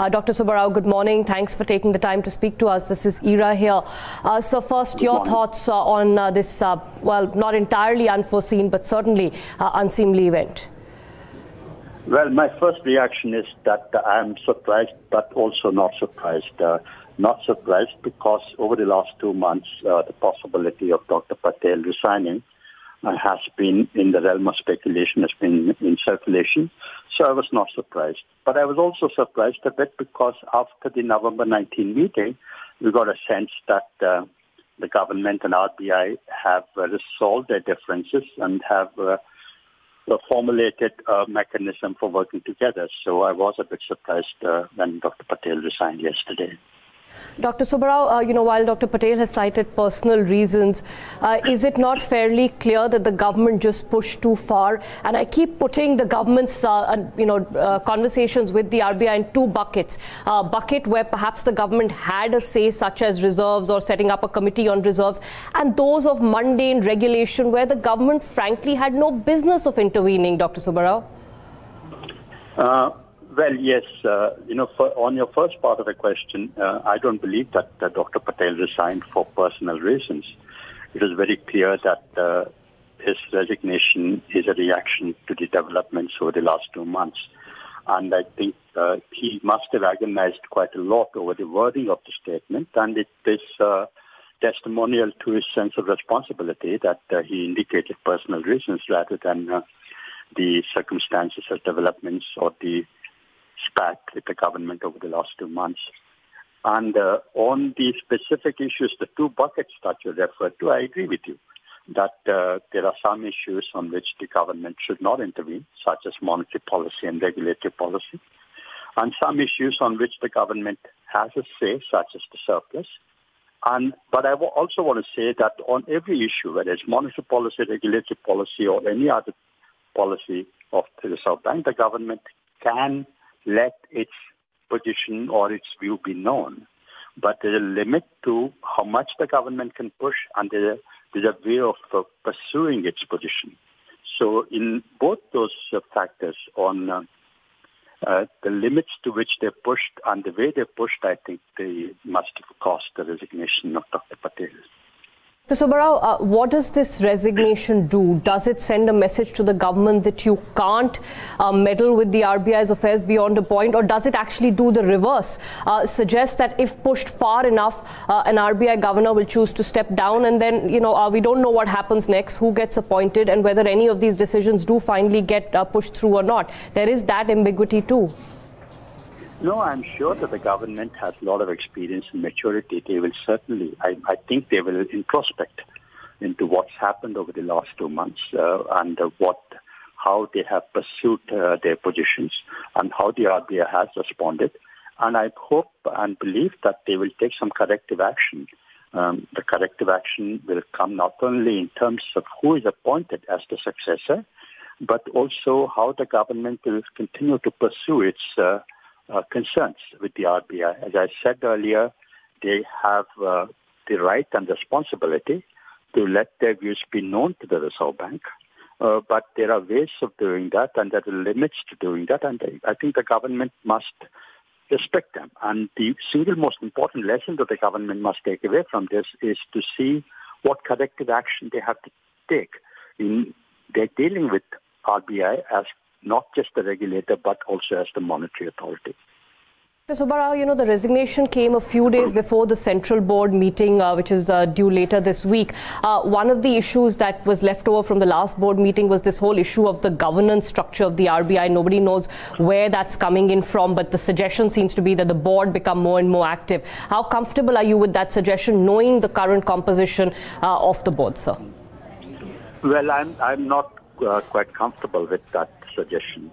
Dr. Subbarao, good morning. Thanks for taking the time to speak to us. This is Ira here. So first, your thoughts on this, well, not entirely unforeseen, but certainly unseemly event. Well, my first reaction is that I'm surprised, but also not surprised. Not surprised because over the last 2 months, the possibility of Dr. Patel resigning has been in the realm of speculation, has been in circulation. So I was not surprised. But I was also surprised a bit because after the November 19 meeting, we got a sense that the government and RBI have resolved their differences and have formulated a mechanism for working together. So I was a bit surprised when Dr. Patel resigned yesterday. Dr. Subbarao, while Dr. Patel has cited personal reasons, is it not fairly clear that the government just pushed too far? And I keep putting the government's, conversations with the RBI in two buckets. A bucket where perhaps the government had a say, such as reserves or setting up a committee on reserves, and those of mundane regulation where the government, frankly, had no business of intervening, Dr. Subbarao. Well, yes, on your first part of the question, I don't believe that Dr. Patel resigned for personal reasons. It is very clear that his resignation is a reaction to the developments over the last 2 months. And I think he must have agonized quite a lot over the wording of the statement, and it is testimonial to his sense of responsibility that he indicated personal reasons rather than the circumstances of developments or the spat with the government over the last 2 months. And on the specific issues, the two buckets that you referred to, I agree with you that there are some issues on which the government should not intervene, such as monetary policy and regulatory policy, and some issues on which the government has a say, such as the surplus. But I also want to say that on every issue, whether it's monetary policy, regulatory policy, or any other policy of the Reserve Bank, the government can let its position or its view be known. But there's a limit to how much the government can push, and there's a way of pursuing its position. So in both those factors on the limits to which they pushed and the way they pushed, I think they must have caused the resignation of Dr. Patel. Mr. Subbarao, what does this resignation do? Does it send a message to the government that you can't meddle with the RBI's affairs beyond a point, or does it actually do the reverse? Suggest that if pushed far enough, an RBI governor will choose to step down, and then, we don't know what happens next, who gets appointed, and whether any of these decisions do finally get pushed through or not. There is that ambiguity too. No, I'm sure that the government has a lot of experience and maturity. They will certainly, I think they will introspect into what's happened over the last 2 months and how they have pursued their positions and how the RBI has responded. And I hope and believe that they will take some corrective action. The corrective action will come not only in terms of who is appointed as the successor, but also how the government will continue to pursue its concerns with the RBI. As I said earlier, they have the right and responsibility to let their views be known to the Reserve Bank. But there are ways of doing that, and there are limits to doing that, and I think the government must respect them. And the single most important lesson that the government must take away from this is to see what corrective action they have to take. They're dealing with RBI as not just the regulator, but also as the monetary authority. Mr. Subbarao, the resignation came a few days before the central board meeting, which is due later this week. One of the issues that was left over from the last board meeting was this whole issue of the governance structure of the RBI. Nobody knows where that's coming in from, but the suggestion seems to be that the board become more and more active. How comfortable are you with that suggestion, knowing the current composition of the board, sir? Well, I'm not quite comfortable with that suggestion.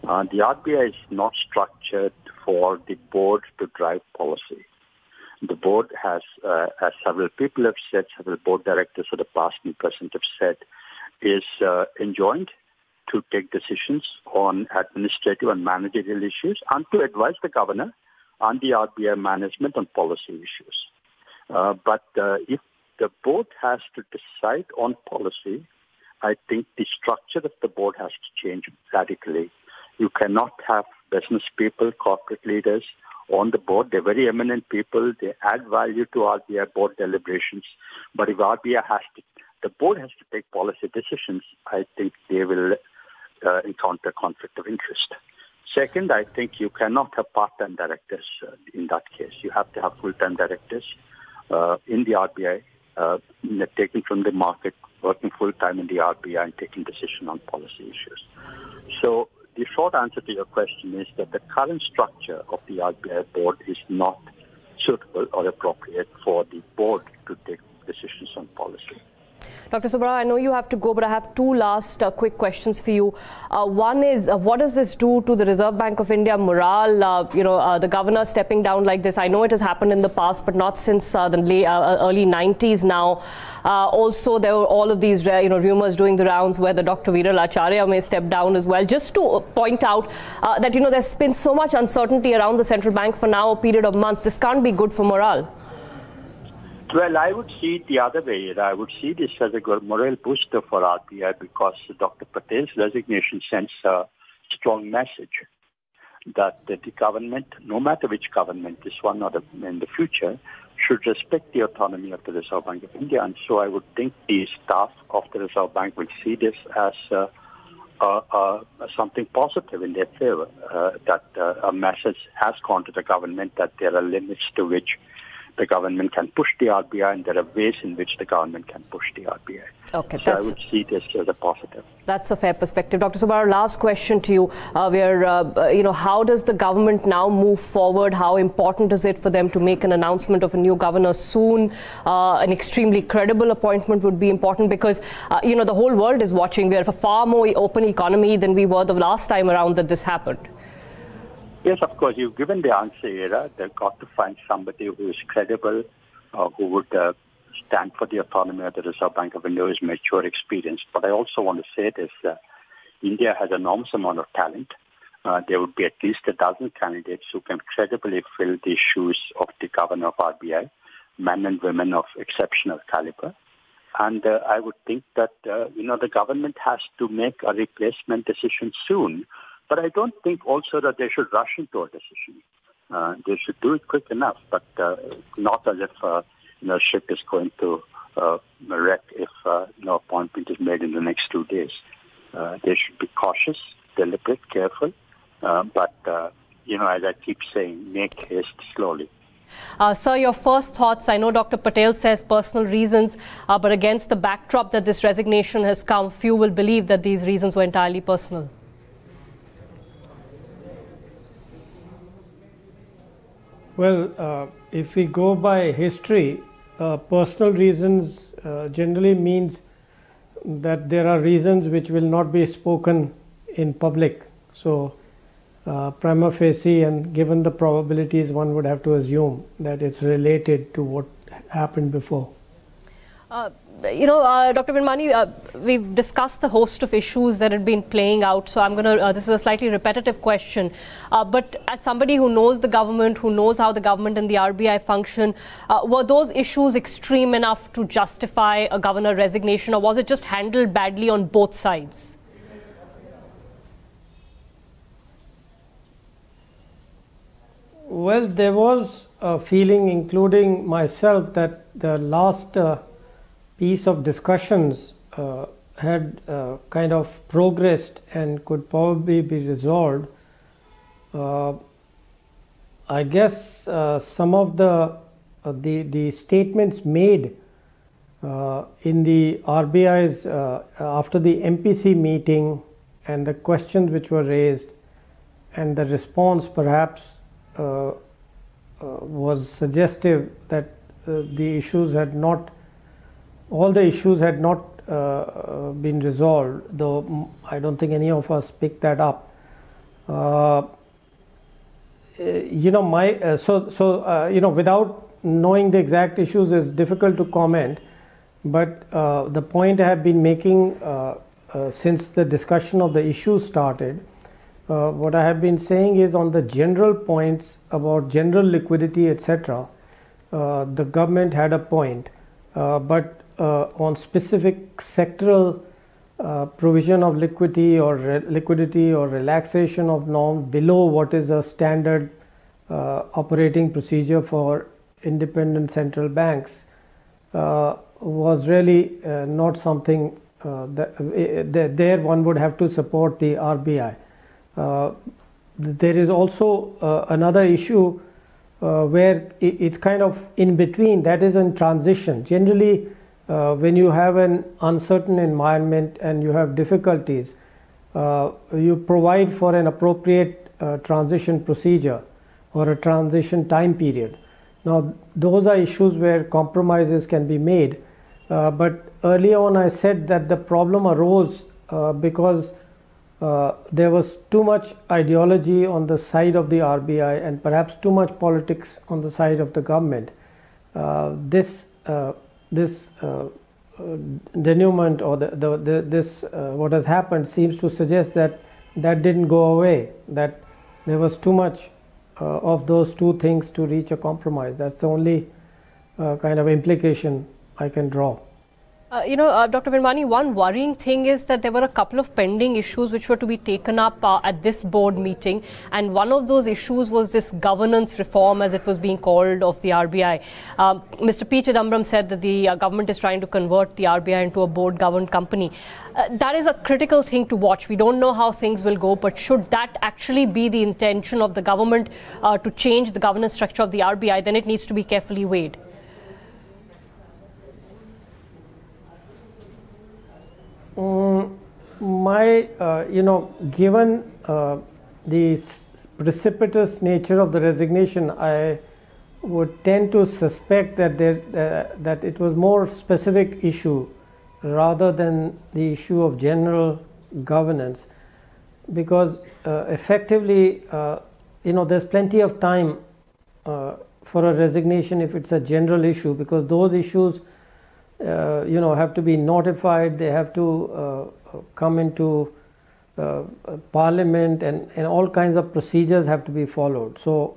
The RBI is not structured for the board to drive policy. The board has, as several people have said, several board directors for the past and present have said, is enjoined to take decisions on administrative and managerial issues and to advise the governor and the RBI management on policy issues. But if the board has to decide on policy, I think the structure of the board has to change radically. You cannot have business people, corporate leaders on the board. They're very eminent people. They add value to RBI board deliberations. But if RBI the board has to take policy decisions, I think they will encounter conflict of interest. Second, I think you cannot have part-time directors in that case. You have to have full-time directors in the RBI, taking from the market, working full-time in the RBI and taking decisions on policy issues. So the short answer to your question is that the current structure of the RBI board is not suitable or appropriate for the board to take decisions on policy. Dr. Subbarao, I know you have to go, but I have two last quick questions for you. One is, what does this do to the Reserve Bank of India morale? The governor stepping down like this. I know it has happened in the past, but not since the early 90s now. Also, there were all of these rumors doing the rounds where the Dr. Viral Acharya may step down as well. Just to point out that there's been so much uncertainty around the central bank for now a period of months. This can't be good for morale. Well, I would see it the other way. I would see this as a good morale booster for RBI because Dr. Patel's resignation sends a strong message that the government, no matter which government, this one or in the future, should respect the autonomy of the Reserve Bank of India. And so I would think the staff of the Reserve Bank will see this as something positive in their favor, that a message has gone to the government that there are limits to which the government can push the RBI, and there are ways in which the government can push the RBI. Okay, so I would see this as a positive. That's a fair perspective. Dr. Subbarao, last question to you. How does the government now move forward? How important is it for them to make an announcement of a new governor soon? An extremely credible appointment would be important because, the whole world is watching. We have a far more open economy than we were the last time around that this happened. Yes, of course. You've given the answer, Ira. They've got to find somebody who is credible, who would stand for the autonomy of the Reserve Bank of India, who is mature, experienced. But I also want to say this, India has an enormous amount of talent. There would be at least a dozen candidates who can credibly fill the shoes of the governor of RBI, men and women of exceptional caliber. And I would think that, the government has to make a replacement decision soon. But I don't think also that they should rush into a decision. They should do it quick enough, but not as if ship is going to wreck if no appointment is made in the next 2 days. They should be cautious, deliberate, careful, but as I keep saying, make haste slowly. Sir, your first thoughts. I know Dr. Patel says personal reasons, but against the backdrop that this resignation has come, few will believe that these reasons were entirely personal. Well, if we go by history, personal reasons generally means that there are reasons which will not be spoken in public. So, prima facie, and given the probabilities, one would have to assume that it's related to what happened before. Dr. Virmani, we've discussed the host of issues that had been playing out. So I'm going to, this is a slightly repetitive question. But as somebody who knows the government, who knows how the government and the RBI function, were those issues extreme enough to justify a governor resignation, or was it just handled badly on both sides? Well, there was a feeling, including myself, that the last piece of discussions had kind of progressed and could probably be resolved. I guess some of the statements made in the RBI's after the MPC meeting and the questions which were raised and the response perhaps was suggestive that the issues had not, all the issues had not been resolved, though I don't think any of us picked that up. Without knowing the exact issues is difficult to comment, but the point I have been making since the discussion of the issues started, what I have been saying is on the general points about general liquidity, etc., the government had a point, but on specific sectoral provision of liquidity or relaxation of norms below what is a standard operating procedure for independent central banks was really not something there one would have to support the RBI. There is also another issue where it's kind of in between, that is in transition. Generally, when you have an uncertain environment and you have difficulties, you provide for an appropriate transition procedure or a transition time period. Now, those are issues where compromises can be made. But earlier on, I said that the problem arose because there was too much ideology on the side of the RBI and perhaps too much politics on the side of the government. This denouement or what has happened seems to suggest that that didn't go away, that there was too much of those two things to reach a compromise. That's the only kind of implication I can draw. Dr. Virmani, one worrying thing is that there were a couple of pending issues which were to be taken up at this board meeting, and one of those issues was this governance reform, as it was being called, of the RBI. Mr. P. Chidambaram said that the government is trying to convert the RBI into a board-governed company. That is a critical thing to watch. We don't know how things will go, but should that actually be the intention of the government to change the governance structure of the RBI, then it needs to be carefully weighed. Given the precipitous nature of the resignation, I would tend to suspect that that it was more specific issue rather than the issue of general governance, because effectively, there's plenty of time for a resignation if it's a general issue, because those issues have to be notified, they have to come into parliament, and all kinds of procedures have to be followed. So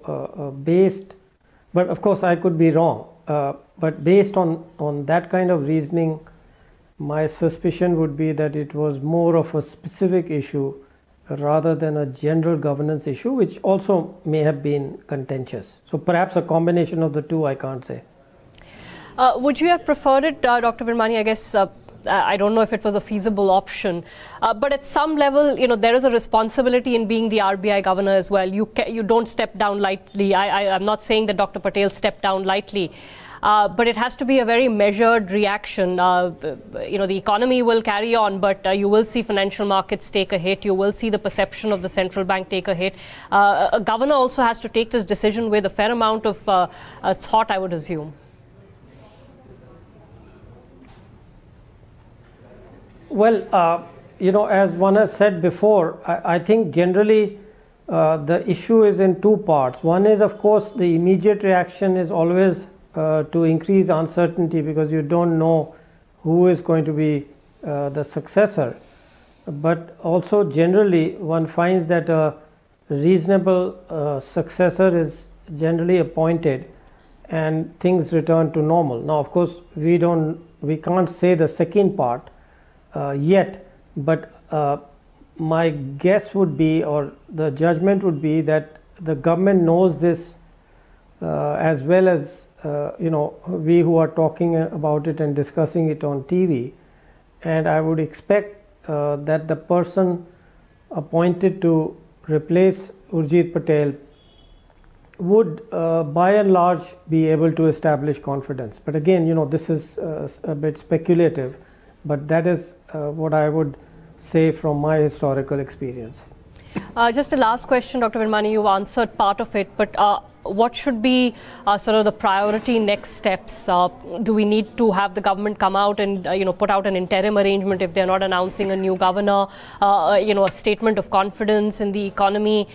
but of course I could be wrong, but based on that kind of reasoning, my suspicion would be that it was more of a specific issue rather than a general governance issue, which also may have been contentious. So perhaps a combination of the two, I can't say. Would you have preferred it, Dr. Virmani? I guess I don't know if it was a feasible option, but at some level, there is a responsibility in being the RBI governor as well. You don't step down lightly. I'm not saying that Dr. Patel stepped down lightly, but it has to be a very measured reaction. The economy will carry on, but you will see financial markets take a hit. You will see the perception of the central bank take a hit. A governor also has to take this decision with a fair amount of thought, I would assume. Well, as one has said before, I think generally the issue is in two parts. One is, of course, the immediate reaction is always to increase uncertainty, because you don't know who is going to be the successor. But also generally one finds that a reasonable successor is generally appointed and things return to normal. Now, of course, we can't say the second part yet, but my guess would be, or the judgment would be, that the government knows this as well as we who are talking about it and discussing it on TV, and I would expect that the person appointed to replace Urjit Patel would by and large be able to establish confidence. But again, this is a bit speculative, but that is what I would say from my historical experience. Just a last question, Dr. Virmani. You've answered part of it, but what should be sort of the priority next steps? Do we need to have the government come out and put out an interim arrangement if they're not announcing a new governor? A statement of confidence in the economy,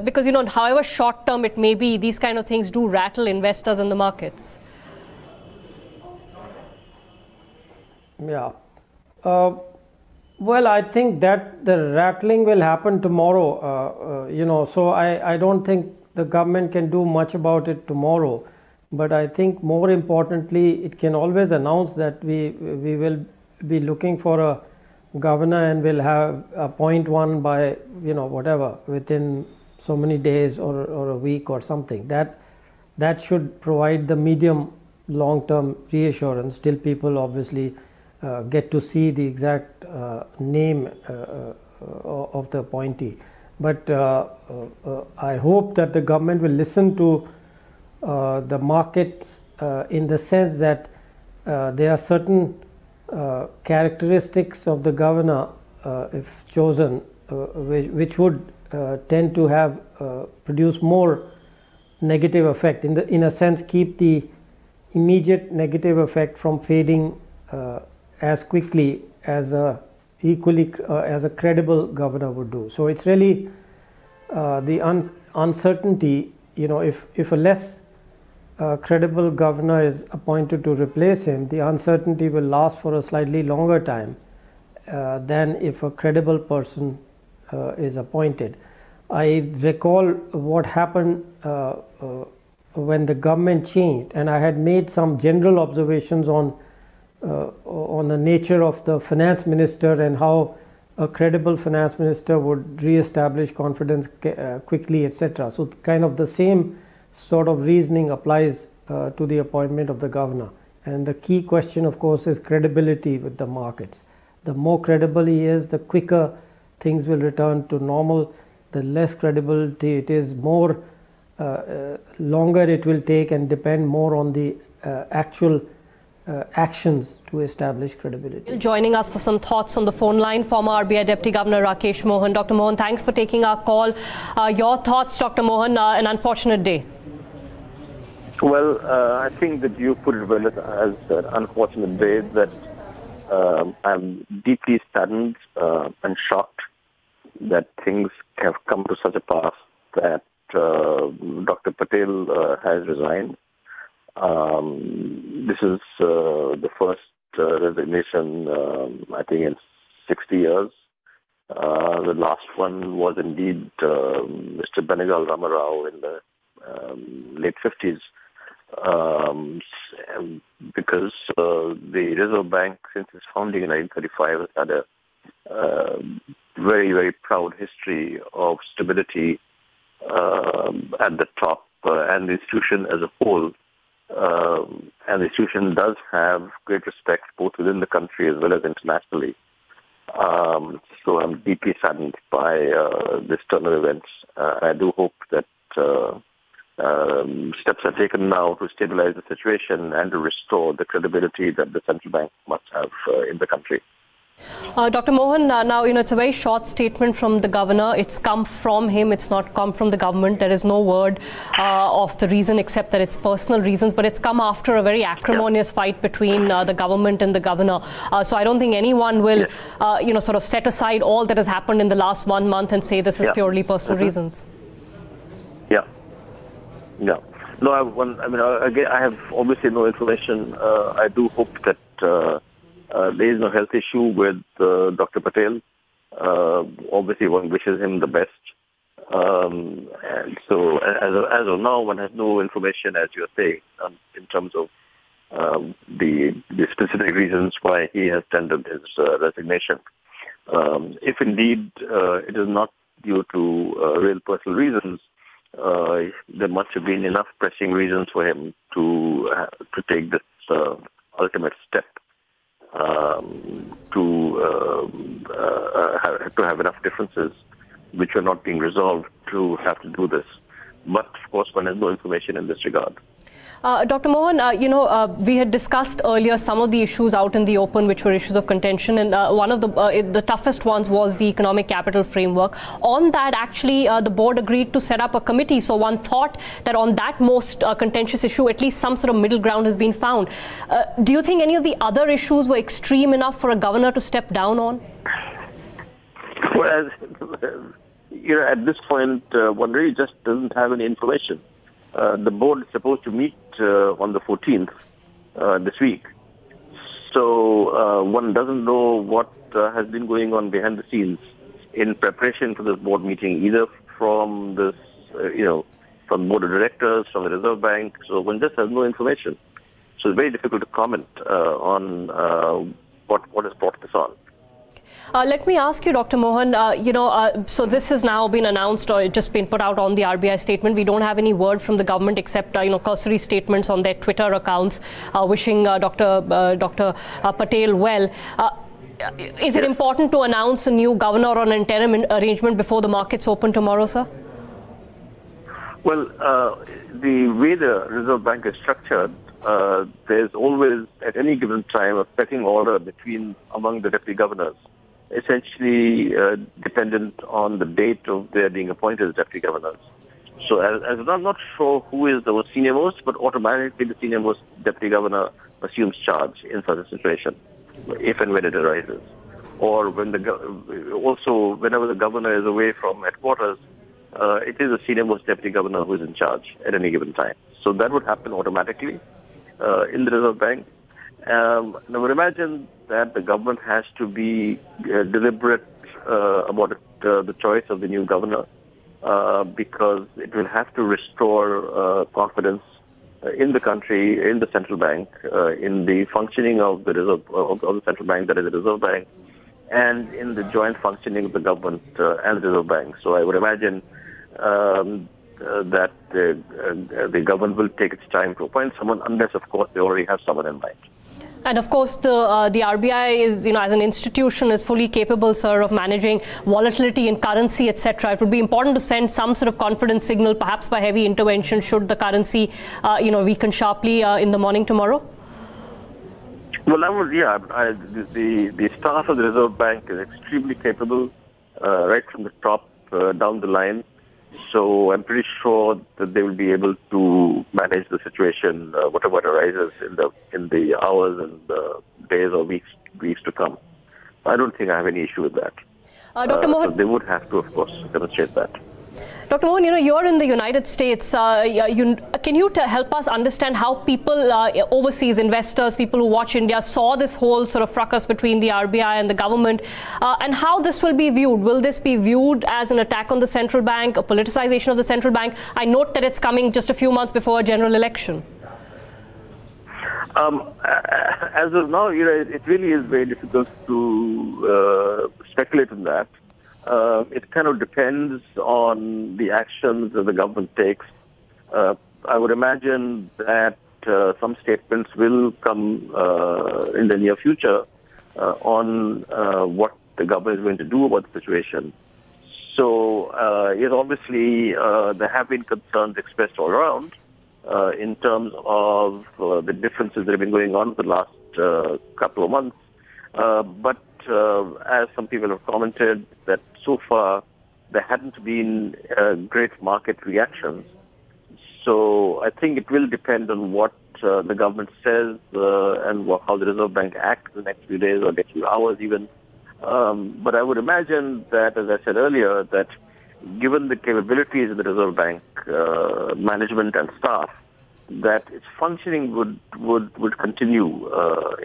because however short term it may be, these kind of things do rattle investors in the markets. Yeah. Well, I think that the rattling will happen tomorrow, so I don't think the government can do much about it tomorrow. But I think more importantly, it can always announce that we will be looking for a governor and will have appoint one by, whatever, within so many days or a week or something. That should provide the medium long-term reassurance till people obviously get to see the exact name of the appointee. But I hope that the government will listen to the markets in the sense that there are certain characteristics of the governor, if chosen, which would tend to have produce more negative effect, in a sense keep the immediate negative effect from fading as quickly as as a credible governor would do. So it's really the uncertainty, if a less credible governor is appointed to replace him, the uncertainty will last for a slightly longer time than if a credible person is appointed. I recall what happened when the government changed, and I had made some general observations on the nature of the finance minister and how a credible finance minister would re-establish confidence quickly, etc. So kind of the same sort of reasoning applies to the appointment of the governor. And the key question, of course, is credibility with the markets. The more credible he is, the quicker things will return to normal. The less credibility it is, more longer it will take and depend more on the actual actions to establish credibility. Joining us for some thoughts on the phone line, former RBI Deputy Governor Rakesh Mohan. Dr. Mohan, thanks for taking our call. Your thoughts, Dr. Mohan, an unfortunate day. Well, I think that you put it well as an unfortunate day, that I'm deeply saddened and shocked that things have come to such a pass that Dr. Patel has resigned. This is the first resignation, I think, in 60 years. The last one was indeed Mr. Benegal Ramarao in the late 50s. Because the Reserve Bank, since its founding in 1935, has had a very, very proud history of stability at the top, and the institution as a whole. And the institution does have great respect both within the country as well as internationally. So I'm deeply saddened by this turn of events. I do hope that steps are taken now to stabilize the situation and to restore the credibility that the central bank must have in the country. Dr. Mohan, now, it's a very short statement from the governor. It's come from him. It's not come from the government. There is no word of the reason except that it's personal reasons, but it's come after a very acrimonious fight between the government and the governor. So I don't think anyone will, sort of set aside all that has happened in the last 1 month and say this is purely personal reasons. Yeah. No, I have obviously no information. I do hope that there is no health issue with Dr. Patel. Obviously, one wishes him the best. And so, as of now, one has no information, as you are saying, in terms of the specific reasons why he has tendered his resignation. If indeed it is not due to real personal reasons, there must have been enough pressing reasons for him to take this ultimate step. To have enough differences which are not being resolved to have to do this. But of course, one has no information in this regard. Dr. Mohan, we had discussed earlier some of the issues out in the open which were issues of contention, and one of the toughest ones was the economic capital framework. On that, actually, the board agreed to set up a committee. So one thought that on that most contentious issue, at least some sort of middle ground has been found. Do you think any of the other issues were extreme enough for a governor to step down on? Well, at this point, one really just doesn't have any information. The board is supposed to meet on the 14th this week. So one doesn't know what has been going on behind the scenes in preparation for this board meeting, either from this, from board of directors, from the Reserve Bank. So one just has no information. So it's very difficult to comment on what has brought this on. Let me ask you, Dr. Mohan, so this has now been announced or just been put out on the RBI statement. We don't have any word from the government except, cursory statements on their Twitter accounts wishing Dr. Patel well. Is it important to announce a new governor on an interim arrangement before the markets open tomorrow, sir? Well, the way the Reserve Bank is structured, there's always, at any given time, a pecking order among the deputy governors, essentially dependent on the date of their being appointed as deputy governors. So as I'm not sure who is the senior most, but automatically the senior most deputy governor assumes charge in such a situation, if and when it arises. Or whenever the governor is away from headquarters, it is the senior most deputy governor who is in charge at any given time. So that would happen automatically in the Reserve Bank. Now, would imagine that the government has to be deliberate about the choice of the new governor because it will have to restore confidence in the country, in the central bank, in the functioning of the central bank, that is the Reserve Bank, and in the joint functioning of the government and the Reserve Bank. So I would imagine that the government will take its time to appoint someone, unless, of course, they already have someone in mind. And of course, the RBI is, as an institution, is fully capable, sir, of managing volatility in currency, etc. It would be important to send some sort of confidence signal, perhaps by heavy intervention, should the currency, weaken sharply in the morning tomorrow. Well, the staff of the Reserve Bank is extremely capable, right from the top down the line. So I'm pretty sure that they will be able to manage the situation, whatever arises in the hours and days or weeks to come. I don't think I have any issue with that. Dr. Mohan, so they would have to, of course, demonstrate that. Dr. Mohan, you're in the United States. Can you help us understand how people overseas, investors, people who watch India, saw this whole sort of fracas between the RBI and the government, and how this will be viewed? Will this be viewed as an attack on the central bank, a politicization of the central bank? I note that it's coming just a few months before a general election. As of now, it really is very difficult to speculate on that. It kind of depends on the actions that the government takes. I would imagine that some statements will come in the near future on what the government is going to do about the situation. So, yes, obviously, there have been concerns expressed all around in terms of the differences that have been going on for the last couple of months. But as some people have commented, that so far there hadn't been great market reactions. So I think it will depend on what the government says and how the Reserve Bank acts in the next few days or next few hours even. But I would imagine that, as I said earlier, that given the capabilities of the Reserve Bank management and staff, that its functioning would continue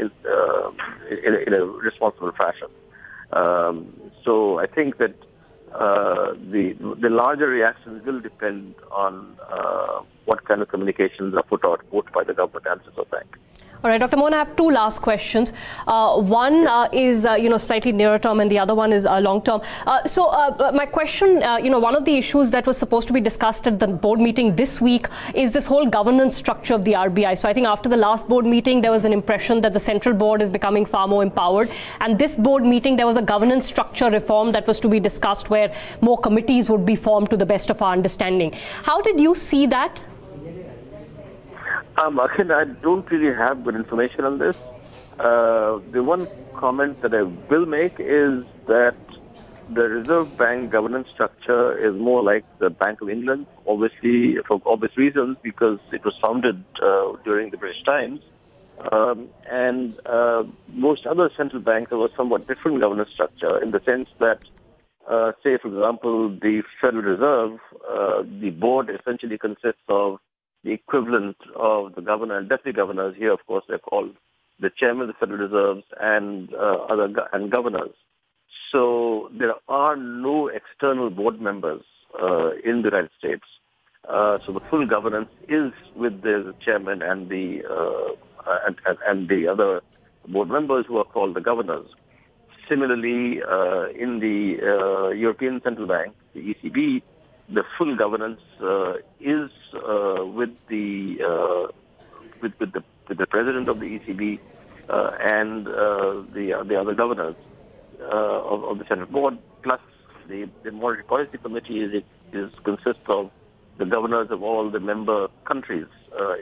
in a responsible fashion. So I think that the larger reactions will depend on what kind of communications are put out both by the government and the Reserve Bank. All right, Dr. Mohan, I have two last questions. One is, slightly nearer term, and the other one is long term. So my question, one of the issues that was supposed to be discussed at the board meeting this week is this whole governance structure of the RBI. So I think after the last board meeting, there was an impression that the central board is becoming far more empowered. And this board meeting, there was a governance structure reform that was to be discussed where more committees would be formed to the best of our understanding. How did you see that? Again, I don't really have good information on this. The one comment that I will make is that the Reserve Bank governance structure is more like the Bank of England, obviously for obvious reasons, because it was founded during the British times. And most other central banks have a somewhat different governance structure in the sense that, say, for example, the Federal Reserve, the board essentially consists of the equivalent of the governor and deputy governors. Here, of course, they're called the chairman of the Federal Reserves and governors. So there are no external board members in the United States. So the full governance is with the chairman and the other board members who are called the governors. Similarly, in the European Central Bank, the ECB, the full governance is with the president of the ECB and the other governors of the Central Board, plus the Monetary Policy Committee consists of the governors of all the member countries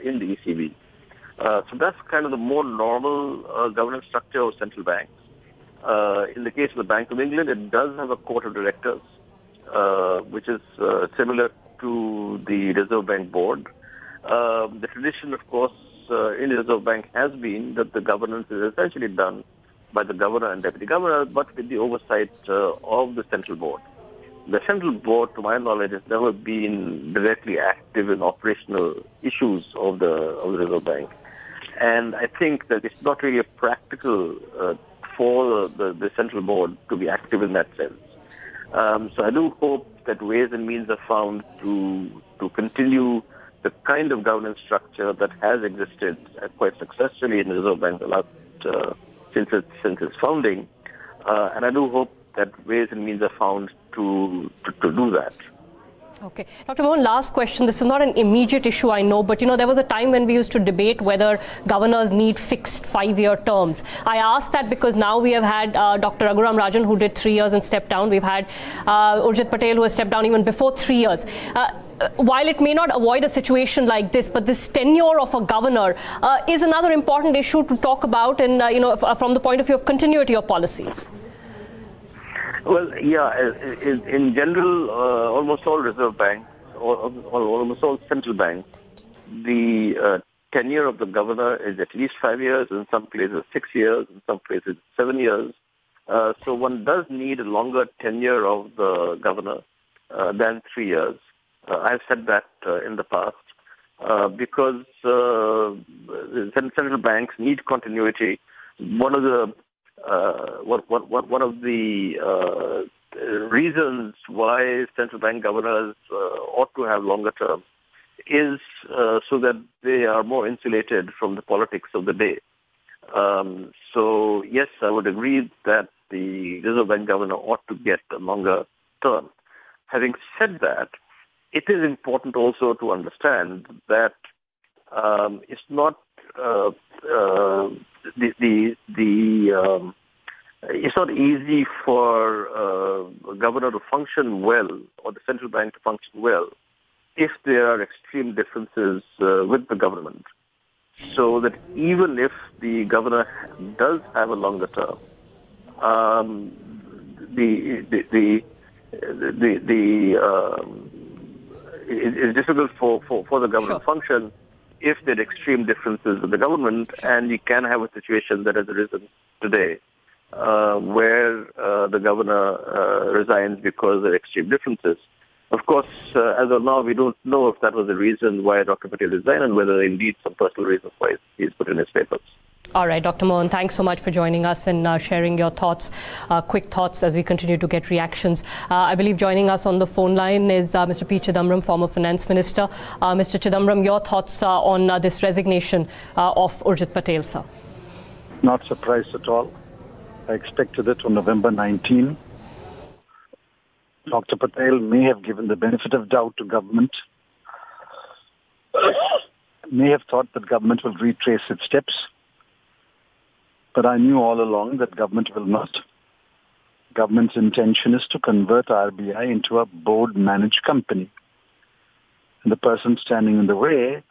in the ECB. So that's kind of the more normal governance structure of central banks. In the case of the Bank of England, it does have a court of directors, which is similar to the Reserve Bank Board. The tradition, of course, in the Reserve Bank has been that the governance is essentially done by the governor and deputy governor, but with the oversight of the central board. The central board, to my knowledge, has never been directly active in operational issues of the Reserve Bank. And I think that it's not really practical for the central board to be active in that sense. So I do hope that ways and means are found to continue the kind of governance structure that has existed quite successfully in the Reserve Bank since its founding. And I do hope that ways and means are found to do that. Okay. Dr. Mohan, last question. This is not an immediate issue, I know, but there was a time when we used to debate whether governors need fixed 5-year terms. I asked that because now we have had Dr. Raghuram Rajan, who did 3 years and stepped down. We've had Urjit Patel, who has stepped down even before 3 years. While it may not avoid a situation like this, but this tenure of a governor is another important issue to talk about, and from the point of view of continuity of policies. Well, yeah, in general, almost all reserve banks, or almost all central banks, the tenure of the governor is at least 5 years, in some places 6 years, in some places 7 years. So one does need a longer tenure of the governor than 3 years. I've said that in the past because central banks need continuity. One of the reasons why central bank governors ought to have longer terms is so that they are more insulated from the politics of the day. So yes, I would agree that the Reserve Bank governor ought to get a longer term. Having said that, it is important also to understand that it's not it's not easy for a governor to function well or the central bank to function well if there are extreme differences with the government. So that even if the governor does have a longer term, it's difficult for the government to function if there are extreme differences with the government, and you can have a situation that has arisen today where the governor resigns because of extreme differences. Of course, as of now, we don't know if that was the reason why Dr. Patel resigned and whether indeed some personal reasons why he's put in his papers. All right, Dr. Mohan, thanks so much for joining us and sharing your thoughts, quick thoughts as we continue to get reactions. I believe joining us on the phone line is Mr. P. Chidambaram, former finance minister. Mr. Chidambaram, your thoughts on this resignation of Urjit Patel, sir? Not surprised at all. I expected it on November 19. Dr. Patel may have given the benefit of doubt to government, may have thought that government will retrace its steps. But I knew all along that government will not. Government's intention is to convert RBI into a board-managed company. And the person standing in the way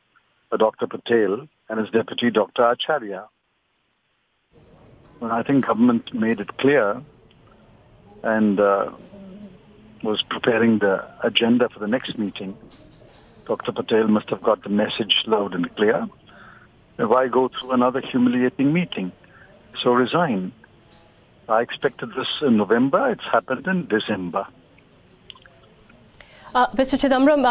are Dr. Patel and his deputy, Dr. Acharya. Well, I think government made it clear and was preparing the agenda for the next meeting. Dr. Patel must have got the message loud and clear. Why go through another humiliating meeting? So resign. I expected this in November. It's happened in December. Mr. Chidambaram,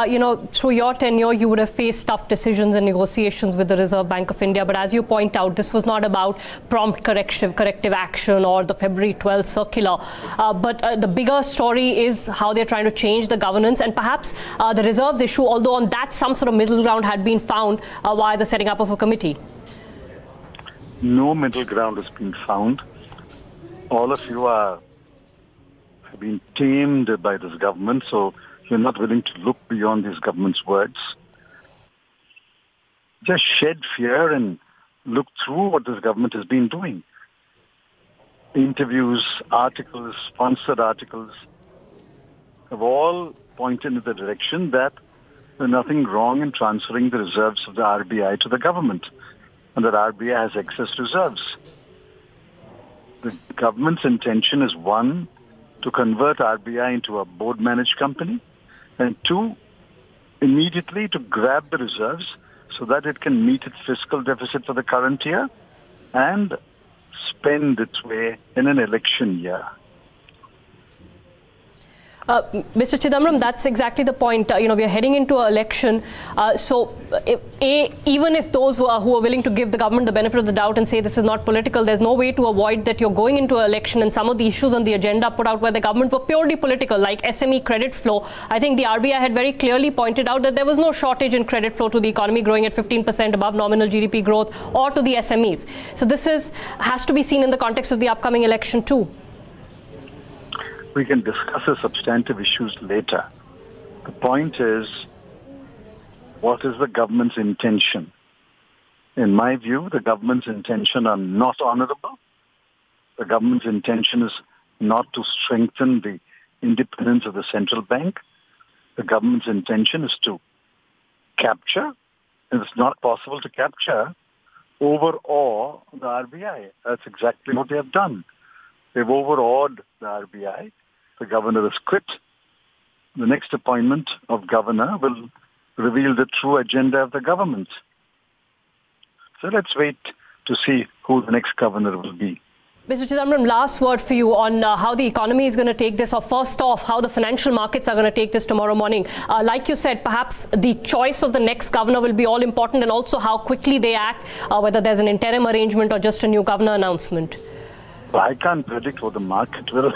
through your tenure, you would have faced tough decisions and negotiations with the Reserve Bank of India. But as you point out, this was not about prompt corrective action or the February 12th circular. But the bigger story is how they're trying to change the governance and perhaps the reserves issue, although on that some sort of middle ground had been found via the setting up of a committee. No middle ground has been found. all of you have been tamed by this government, so you're not willing to look beyond this government's words. Just shed fear and look through what this government has been doing. Interviews, articles, sponsored articles have all pointed in the direction that there's nothing wrong in transferring the reserves of the RBI to the government, and that RBI has excess reserves. The government's intention is, one, to convert RBI into a board-managed company, and two, immediately to grab the reserves so that it can meet its fiscal deficit for the current year and spend its way in an election year. Mr. Chidambaram, that's exactly the point. We are heading into an election. Even if those who are willing to give the government the benefit of the doubt and say this is not political, there's no way to avoid that you're going into an election, and some of the issues on the agenda put out by the government were purely political, like SME credit flow. I think the RBI had very clearly pointed out that there was no shortage in credit flow to the economy growing at 15% above nominal GDP growth, or to the SMEs. So this has to be seen in the context of the upcoming election too. We can discuss the substantive issues later. The point is, what is the government's intention? In my view, the government's intention are not honorable. The government's intention is not to strengthen the independence of the central bank. The government's intention is to capture, and it's not possible to capture, overawe the RBI. That's exactly what they have done. They've overawed the RBI. The governor has quit. The next appointment of governor will reveal the true agenda of the government. So let's wait to see who the next governor will be. Mr. Chidambaram, last word for you on how the economy is going to take this, or first off, how the financial markets are going to take this tomorrow morning. Like you said, perhaps the choice of the next governor will be all important, and also how quickly they act, whether there's an interim arrangement or just a new governor announcement. I can't predict what the market will.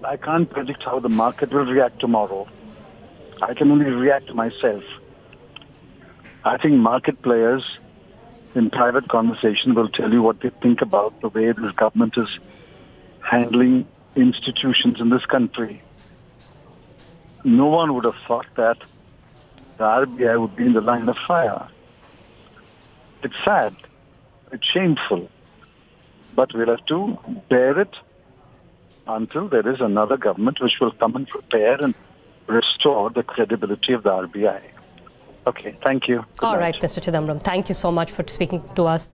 I can't predict how the market will react tomorrow. I can only react to myself. I think market players in private conversation will tell you what they think about the way this government is handling institutions in this country. No one would have thought that the RBI would be in the line of fire. It's sad. It's shameful. But we'll have to bear it until there is another government which will come and repair and restore the credibility of the RBI. Okay, thank you. All right, Mr. Chidambaram, thank you so much for speaking to us.